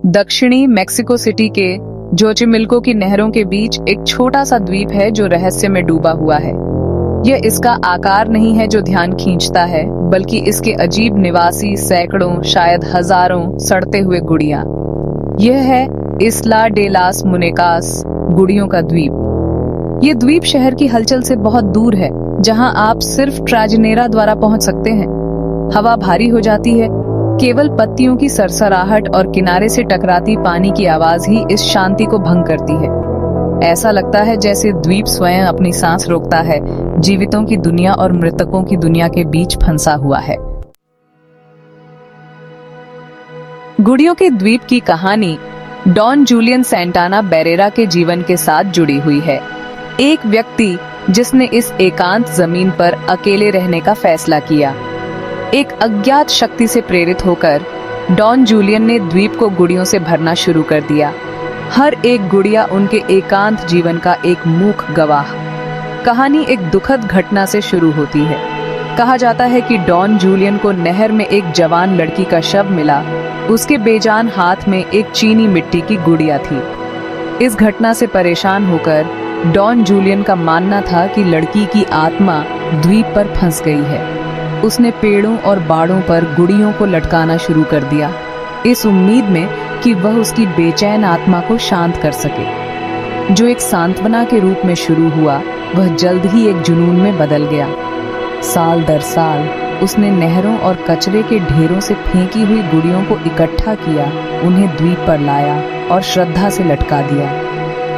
दक्षिणी Mexico city के जोचिमिल्को की नहरों के बीच एक छोटा सा द्वीप है जो रहस्य में डूबा हुआ है। यह इसका आकार नहीं है जो ध्यान खींचता है, बल्कि इसके अजीब निवासी सैकड़ों, शायद हजारों सड़ते हुए गुड़िया। यह है इस्ला डे लास मुनेकास, गुड़ियों का द्वीप। ये द्वीप शहर की हलचल से बहुत दूर है, जहां आप सिर्फ ट्राजिनेरा द्वारा पहुंच सकते हैं। हवा भारी हो जाती है, केवल पत्तियों की सरसराहट और किनारे से टकराती पानी की आवाज ही इस शांति को भंग करती है। ऐसा लगता है जैसे द्वीप स्वयं अपनी सांस रोकता है, जीवितों की दुनिया और मृतकों की दुनिया के बीच फंसा हुआ है। गुड़ियों के द्वीप की कहानी डॉन जूलियन सैंटाना बेरेरा के जीवन के साथ जुड़ी हुई है। एक व्यक्ति जिसने इस एकांत जमीन पर अकेले रहने का फैसला किया। एक अज्ञात शक्ति से प्रेरित होकर डॉन जूलियन ने द्वीप को गुड़ियों से भरना शुरू कर दिया। हर एक गुड़िया उनके एकांत जीवन का एक मूक गवाह। कहानी एक दुखद घटना से शुरू होती है। कहा जाता है कि डॉन जूलियन को नहर में एक जवान लड़की का शव मिला। उसके बेजान हाथ में एक चीनी मिट्टी की गुड़िया थी। इस घटना से परेशान होकर डॉन जूलियन का मानना था कि लड़की की आत्मा द्वीप पर फंस गई है। उसने पेड़ों और बाड़ों पर गुड़ियों को लटकाना शुरू कर दिया, इस उम्मीद में कि वह उसकी बेचैन आत्मा को शांत कर सके। जो एक सांत्वना के रूप में शुरू हुआ, वह जल्द ही एक जुनून में बदल गया। साल दर साल उसने नहरों और कचरे के ढेरों से फेंकी हुई गुड़ियों को इकट्ठा किया, उन्हें द्वीप पर लाया और श्रद्धा से लटका दिया।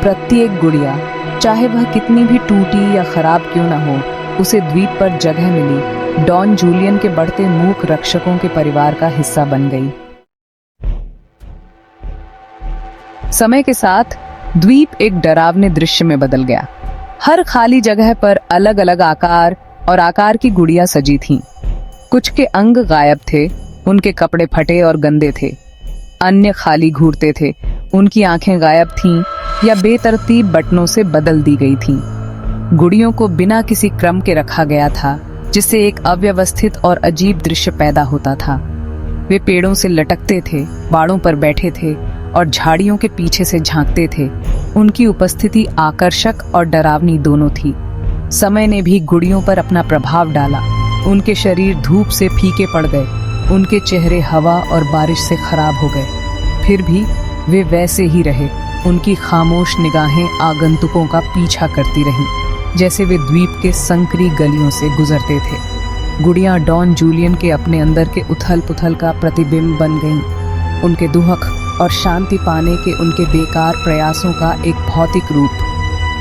प्रत्येक गुड़िया, चाहे वह कितनी भी टूटी या खराब क्यों न हो, उसे द्वीप पर जगह मिली, डॉन जूलियन के बढ़ते मूक रक्षकों के परिवार का हिस्सा बन गई। समय के साथ द्वीप एक डरावने दृश्य में बदल गया। हर खाली जगह पर अलग अलग आकार की गुड़िया सजी थीं। कुछ के अंग गायब थे, उनके कपड़े फटे और गंदे थे। अन्य खाली घूरते थे, उनकी आंखें गायब थीं या बेतरतीब बटनों से बदल दी गई थीं। गुड़ियों को बिना किसी क्रम के रखा गया था, जिससे एक अव्यवस्थित और अजीब दृश्य पैदा होता था। वे पेड़ों से लटकते थे, बाड़ों पर बैठे थे और झाड़ियों के पीछे से झांकते थे। उनकी उपस्थिति आकर्षक और डरावनी दोनों थी। समय ने भी गुड़ियों पर अपना प्रभाव डाला। उनके शरीर धूप से फीके पड़ गए, उनके चेहरे हवा और बारिश से खराब हो गए। फिर भी वे वैसे ही रहे। उनकी खामोश निगाहें आगंतुकों का पीछा करती रहीं, जैसे वे द्वीप के संकरी गलियों से गुजरते थे। गुड़ियां डॉन जूलियन के अपने अंदर के उथल पुथल का प्रतिबिंब बन गईं। उनके दुहक और शांति पाने के उनके बेकार प्रयासों का एक भौतिक रूप।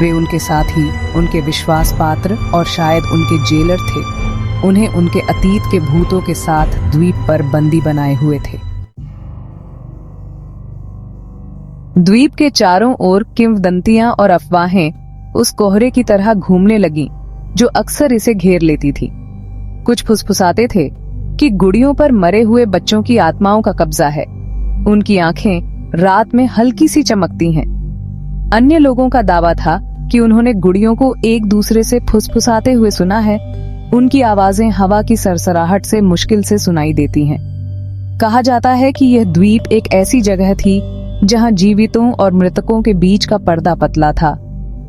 वे उनके साथी, उनके विश्वास पात्र और शायद उनके जेलर थे। उन्हें उनके अतीत के भूतों के साथ द्वीप पर बंदी बनाए हुए थे। द्वीप के चारों ओर किंवदंतियां और अफवाहें उस कोहरे की तरह घूमने लगीं, जो अक्सर इसे घेर लेती थी। कुछ फुसफुसाते थे कि गुड़ियों पर मरे हुए बच्चों की आत्माओं का कब्जा है। उनकी आंखें रात में हल्की सी चमकती हैं। अन्य लोगों का दावा था कि उन्होंने गुड़ियों को एक दूसरे से फुसफुसाते हुए सुना है। उनकी आवाजें हवा की सरसराहट से मुश्किल से सुनाई देती हैं। कहा जाता है कि यह द्वीप एक ऐसी जगह थी जहां जीवितों और मृतकों के बीच का पर्दा पतला था,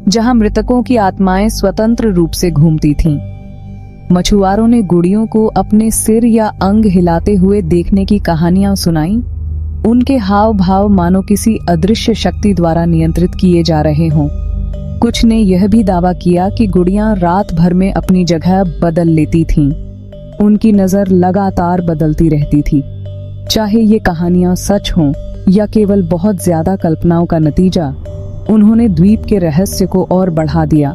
जहां मृतकों की आत्माएं स्वतंत्र रूप से घूमती थीं। मछुआरों ने गुड़ियों को अपने सिर या अंग हिलाते हुए देखने की कहानियां सुनाईं। उनके हाव भाव मानो किसी अदृश्य शक्ति द्वारा नियंत्रित किए जा रहे हों। कुछ ने यह भी दावा किया कि गुड़ियां रात भर में अपनी जगह बदल लेती थीं। उनकी नजर लगातार बदलती रहती थी। चाहे ये कहानियां सच हों या केवल बहुत ज्यादा कल्पनाओं का नतीजा, उन्होंने द्वीप के रहस्य को और बढ़ा दिया।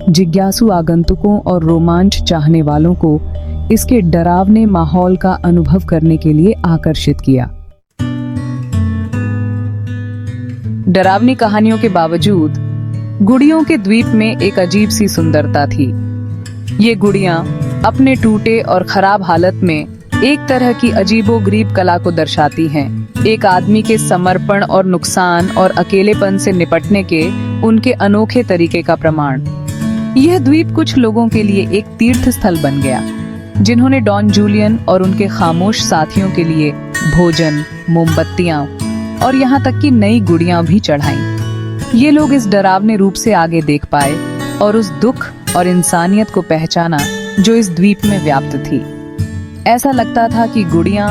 जिज्ञासु आगंतुकों और रोमांच चाहने वालों को इसके डरावने माहौल का अनुभव करने के लिए आकर्षित किया। डरावनी कहानियों के बावजूद गुड़ियों के द्वीप में एक अजीब सी सुंदरता थी। ये गुड़ियां अपने टूटे और खराब हालत में एक तरह की अजीबोगरीब कला को दर्शाती हैं। एक आदमी के समर्पण और नुकसान और अकेलेपन से निपटने के उनके अनोखे तरीके का प्रमाण। यह द्वीप कुछ लोगों के लिए एक तीर्थ स्थल बन गया, जिन्होंने डॉन जूलियन और उनके खामोश साथियों के लिए भोजन, मोमबत्तियां और यहाँ तक कि नई गुड़ियां भी चढ़ाई। ये लोग इस डरावने रूप से आगे देख पाए और उस दुख और इंसानियत को पहचाना जो इस द्वीप में व्याप्त थी। ऐसा लगता था कि गुड़ियां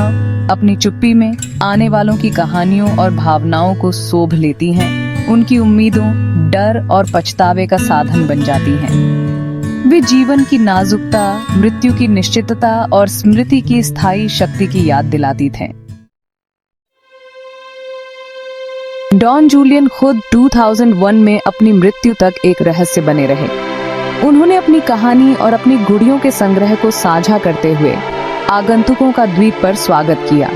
अपनी चुप्पी में आने वालों की कहानियों और भावनाओं को सोभ लेती हैं, उनकी उम्मीदों, डर और पछतावे का साधन बन जाती हैं। वे जीवन की नाजुकता, मृत्यु की निश्चितता और स्मृति की स्थायी शक्ति की याद दिलाती थे। डॉन जूलियन खुद 2001 में अपनी मृत्यु तक एक रहस्य बने रहे। उन्होंने अपनी कहानी और अपनी गुड़ियों के संग्रह को साझा करते हुए आगंतुकों का द्वीप पर स्वागत किया,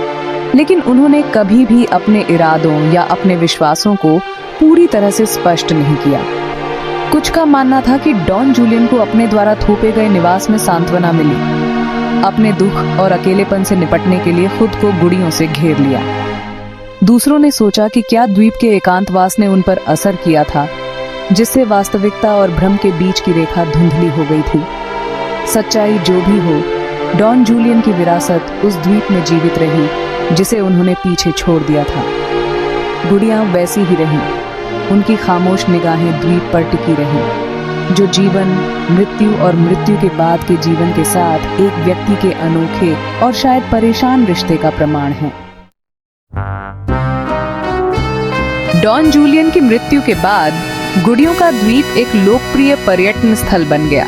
लेकिन उन्होंने कभी भी अपने इरादों या अपने विश्वासों को पूरी तरह से स्पष्ट नहीं किया। कुछ का मानना था कि डॉन जूलियन को अपने द्वारा थोपे गए निवास में सांत्वना मिली। अपने दुख और अकेलेपन से निपटने के लिए खुद को गुड़ियों से घेर लिया। दूसरों ने सोचा कि क्या द्वीप के एकांतवास ने उन पर असर किया था, जिससे वास्तविकता और भ्रम के बीच की रेखा धुंधली हो गई थी। सच्चाई जो भी हो, डॉन जूलियन की विरासत उस द्वीप में जीवित रही जिसे उन्होंने पीछे छोड़ दिया था। गुड़ियां वैसी ही रहीं, उनकी खामोश निगाहें द्वीप पर टिकी रहीं, जो जीवन, मृत्यु और मृत्यु के बाद के जीवन के साथ एक व्यक्ति के अनोखे और शायद परेशान रिश्ते का प्रमाण है। डॉन जूलियन की मृत्यु के बाद गुड़ियों का द्वीप एक लोकप्रिय पर्यटन स्थल बन गया।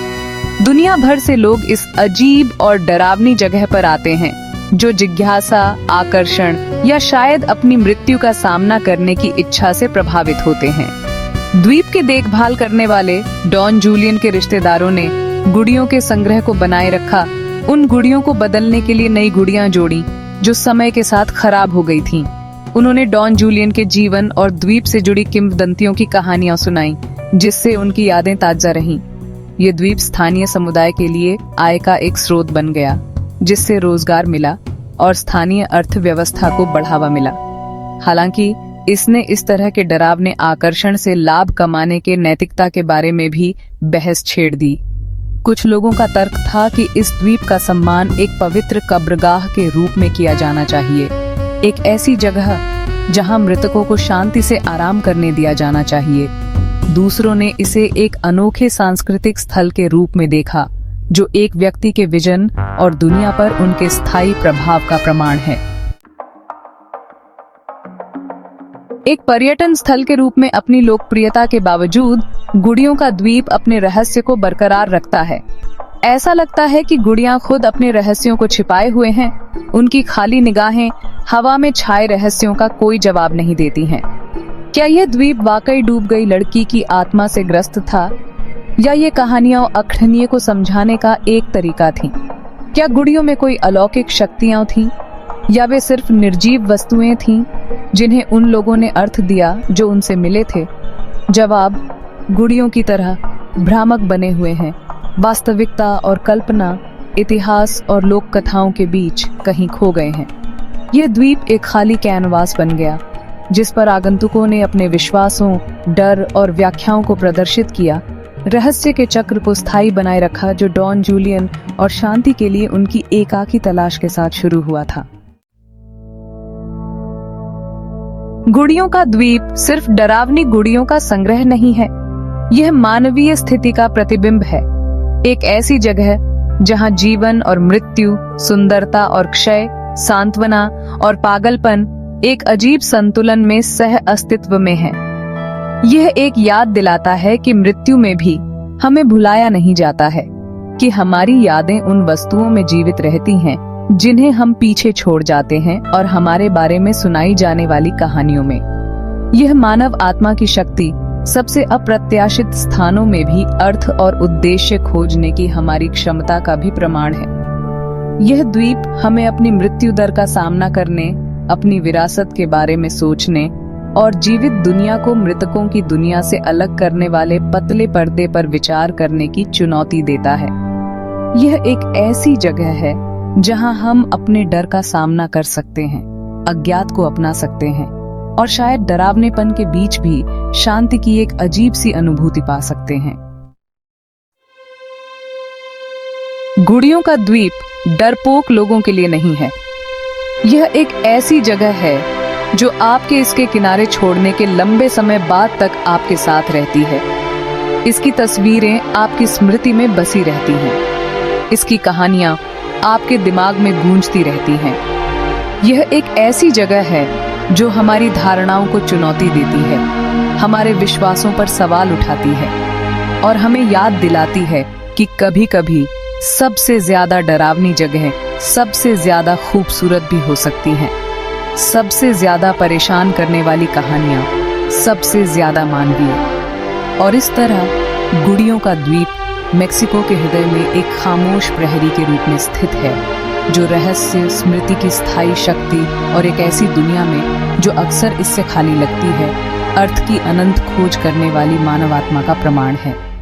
दुनिया भर से लोग इस अजीब और डरावनी जगह पर आते हैं, जो जिज्ञासा, आकर्षण या शायद अपनी मृत्यु का सामना करने की इच्छा से प्रभावित होते हैं। द्वीप की देखभाल करने वाले डॉन जूलियन के रिश्तेदारों ने गुड़ियों के संग्रह को बनाए रखा। उन गुड़ियों को बदलने के लिए नई गुड़ियां जोड़ी जो समय के साथ खराब हो गई थीं। उन्होंने डॉन जूलियन के जीवन और द्वीप से जुड़ी किंवदंतियों की कहानियां सुनाई, जिससे उनकी यादें ताजा रहीं। ये द्वीप स्थानीय समुदाय के लिए आय का एक स्रोत बन गया, जिससे रोजगार मिला और स्थानीय अर्थव्यवस्था को बढ़ावा मिला। हालांकि इसने इस तरह के डरावने आकर्षण से लाभ कमाने के नैतिकता के बारे में भी बहस छेड़ दी। कुछ लोगों का तर्क था कि इस द्वीप का सम्मान एक पवित्र कब्रगाह के रूप में किया जाना चाहिए, एक ऐसी जगह जहां मृतकों को शांति से आराम करने दिया जाना चाहिए। दूसरों ने इसे एक अनोखे सांस्कृतिक स्थल के रूप में देखा, जो एक व्यक्ति के विजन और दुनिया पर उनके स्थायी प्रभाव का प्रमाण है। एक पर्यटन स्थल के रूप में अपनी लोकप्रियता के बावजूद गुड़ियों का द्वीप अपने रहस्य को बरकरार रखता है। ऐसा लगता है कि गुड़ियां खुद अपने रहस्यों को छिपाए हुए हैं। उनकी खाली निगाहें हवा में छाए रहस्यों का कोई जवाब नहीं देती हैं। क्या यह द्वीप वाकई डूब गई लड़की की आत्मा से ग्रस्त था, या ये कहानियां अखड़नीय को समझाने का एक तरीका थी? क्या गुड़ियों में कोई अलौकिक शक्तियां थीं, या वे सिर्फ निर्जीव वस्तुएं थीं जिन्हें उन लोगों ने अर्थ दिया जो उनसे मिले थे? जवाब गुड़ियों की तरह भ्रामक बने हुए हैं। वास्तविकता और कल्पना, इतिहास और लोक कथाओं के बीच कहीं खो गए हैं। यह द्वीप एक खाली कैनवास बन गया, जिस पर आगंतुकों ने अपने विश्वासों, डर और व्याख्याओं को प्रदर्शित किया, रहस्य के चक्र को स्थायी बनाए रखा जो डॉन जूलियन और शांति के लिए उनकी एकाकी तलाश के साथ शुरू हुआ था। गुड़ियों का द्वीप सिर्फ डरावनी गुड़ियों का संग्रह नहीं है, यह मानवीय स्थिति का प्रतिबिंब है। एक ऐसी जगह जहां जीवन और मृत्यु, सुंदरता और क्षय, सांत्वना और पागलपन एक अजीब संतुलन में सह अस्तित्व में है। यह एक याद दिलाता है कि मृत्यु में भी हमें भुलाया नहीं जाता है, कि हमारी यादें उन वस्तुओं में जीवित रहती हैं जिन्हें हम पीछे छोड़ जाते हैं, और हमारे बारे में सुनाई जाने वाली कहानियों में। यह मानव आत्मा की शक्ति, सबसे अप्रत्याशित स्थानों में भी अर्थ और उद्देश्य खोजने की हमारी क्षमता का भी प्रमाण है। यह द्वीप हमें अपनी मृत्यु दर का सामना करने, अपनी विरासत के बारे में सोचने और जीवित दुनिया को मृतकों की दुनिया से अलग करने वाले पतले पर्दे पर विचार करने की चुनौती देता है। यह एक ऐसी जगह है जहां हम अपने डर का सामना कर सकते हैं, अज्ञात को अपना सकते हैं और शायद डरावनेपन के बीच भी शांति की एक अजीब सी अनुभूति पा सकते हैं। गुड़ियों का द्वीप डरपोक लोगों के लिए नहीं है। यह एक ऐसी जगह है जो आपके इसके किनारे छोड़ने के लंबे समय बाद तक आपके साथ रहती है। इसकी तस्वीरें आपकी स्मृति में बसी रहती हैं। इसकी कहानियां आपके दिमाग में गूंजती रहती हैं। यह एक ऐसी जगह है जो हमारी धारणाओं को चुनौती देती है, हमारे विश्वासों पर सवाल उठाती है और हमें याद दिलाती है कि कभी-कभी सबसे ज्यादा डरावनी जगह सबसे ज्यादा खूबसूरत भी हो सकती हैं। सबसे ज्यादा परेशान करने वाली कहानियां सबसे ज्यादा मानवीय। और इस तरह गुड़ियों का द्वीप मेक्सिको के हृदय में एक खामोश प्रहरी के रूप में स्थित है, जो रहस्य, स्मृति की स्थायी शक्ति और एक ऐसी दुनिया में जो अक्सर इससे खाली लगती है, अर्थ की अनंत खोज करने वाली मानव आत्मा का प्रमाण है।